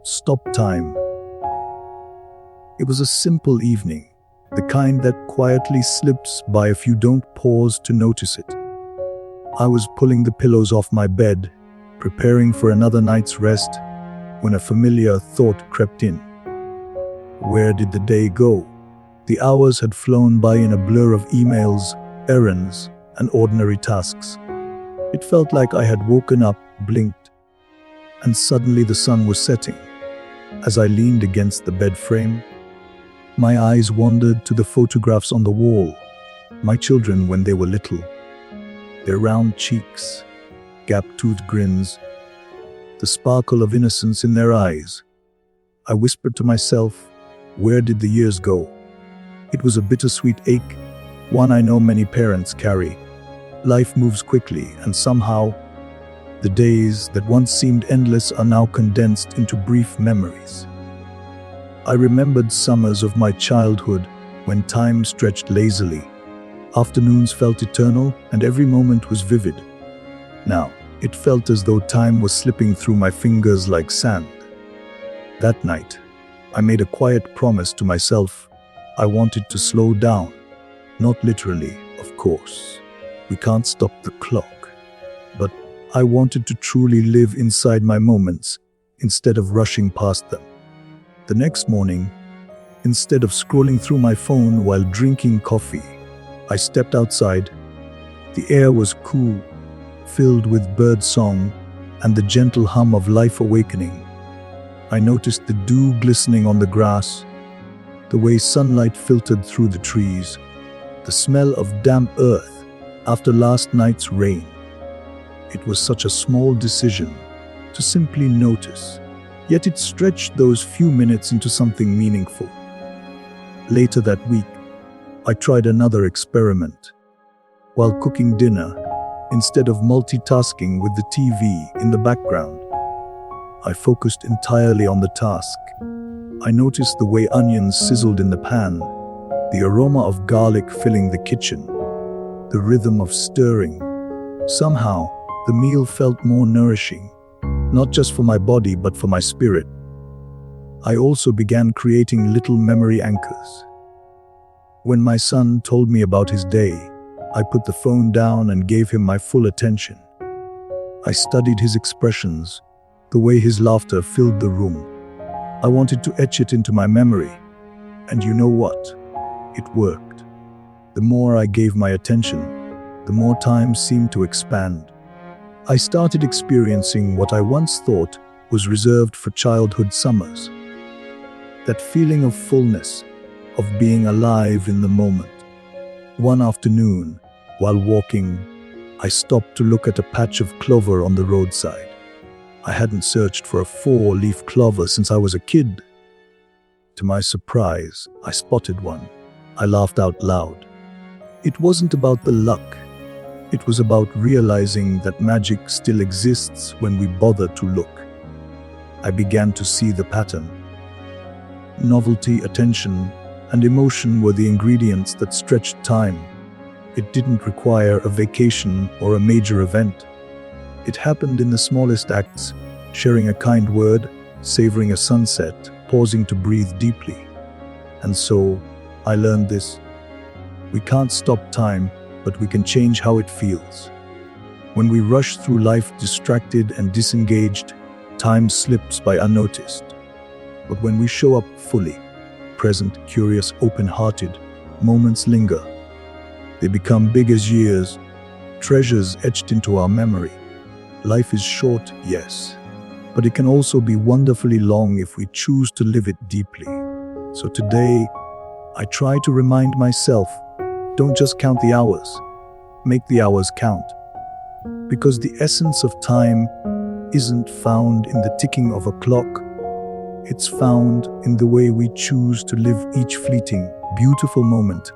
stop time. It was a simple evening, the kind that quietly slips by if you don't pause to notice it. I was pulling the pillows off my bed, preparing for another night's rest, when a familiar thought crept in. Where did the day go? The hours had flown by in a blur of emails, errands, and ordinary tasks. It felt like I had woken up, blinked, and suddenly the sun was setting. As I leaned against the bed frame, my eyes wandered to the photographs on the wall, my children when they were little. Their round cheeks, gap-toothed grins, the sparkle of innocence in their eyes. I whispered to myself, where did the years go? It was a bittersweet ache, one I know many parents carry. Life moves quickly, and somehow, the days that once seemed endless are now condensed into brief memories. I remembered summers of my childhood when time stretched lazily. Afternoons felt eternal, and every moment was vivid. Now, it felt as though time was slipping through my fingers like sand. That night, I made a quiet promise to myself. I wanted to slow down. Not literally, of course. We can't stop the clock. But I wanted to truly live inside my moments instead of rushing past them. The next morning, instead of scrolling through my phone while drinking coffee, I stepped outside. The air was cool, filled with bird song and the gentle hum of life awakening. I noticed the dew glistening on the grass, the way sunlight filtered through the trees, the smell of damp earth after last night's rain. It was such a small decision to simply notice, yet it stretched those few minutes into something meaningful. Later that week, I tried another experiment. While cooking dinner, instead of multitasking with the TV in the background, I focused entirely on the task. I noticed the way onions sizzled in the pan, the aroma of garlic filling the kitchen, the rhythm of stirring. Somehow, the meal felt more nourishing, not just for my body but for my spirit. I also began creating little memory anchors. When my son told me about his day, I put the phone down and gave him my full attention. I studied his expressions, the way his laughter filled the room. I wanted to etch it into my memory. And you know what? It worked. The more I gave my attention, the more time seemed to expand. I started experiencing what I once thought was reserved for childhood summers. That feeling of fullness, of being alive in the moment. One afternoon, while walking, I stopped to look at a patch of clover on the roadside. I hadn't searched for a four-leaf clover since I was a kid. To my surprise, I spotted one. I laughed out loud. It wasn't about the luck. It was about realizing that magic still exists when we bother to look. I began to see the pattern. Novelty, attention, and emotion were the ingredients that stretched time. It didn't require a vacation or a major event. It happened in the smallest acts, sharing a kind word, savoring a sunset, pausing to breathe deeply. And so, I learned this. We can't stop time, but we can change how it feels. When we rush through life distracted and disengaged, time slips by unnoticed. But when we show up fully, present, curious, open-hearted, moments linger. They become big as years, treasures etched into our memory. Life is short, yes, but it can also be wonderfully long if we choose to live it deeply. So today, I try to remind myself, don't just count the hours, make the hours count. Because the essence of time isn't found in the ticking of a clock. It's found in the way we choose to live each fleeting, beautiful moment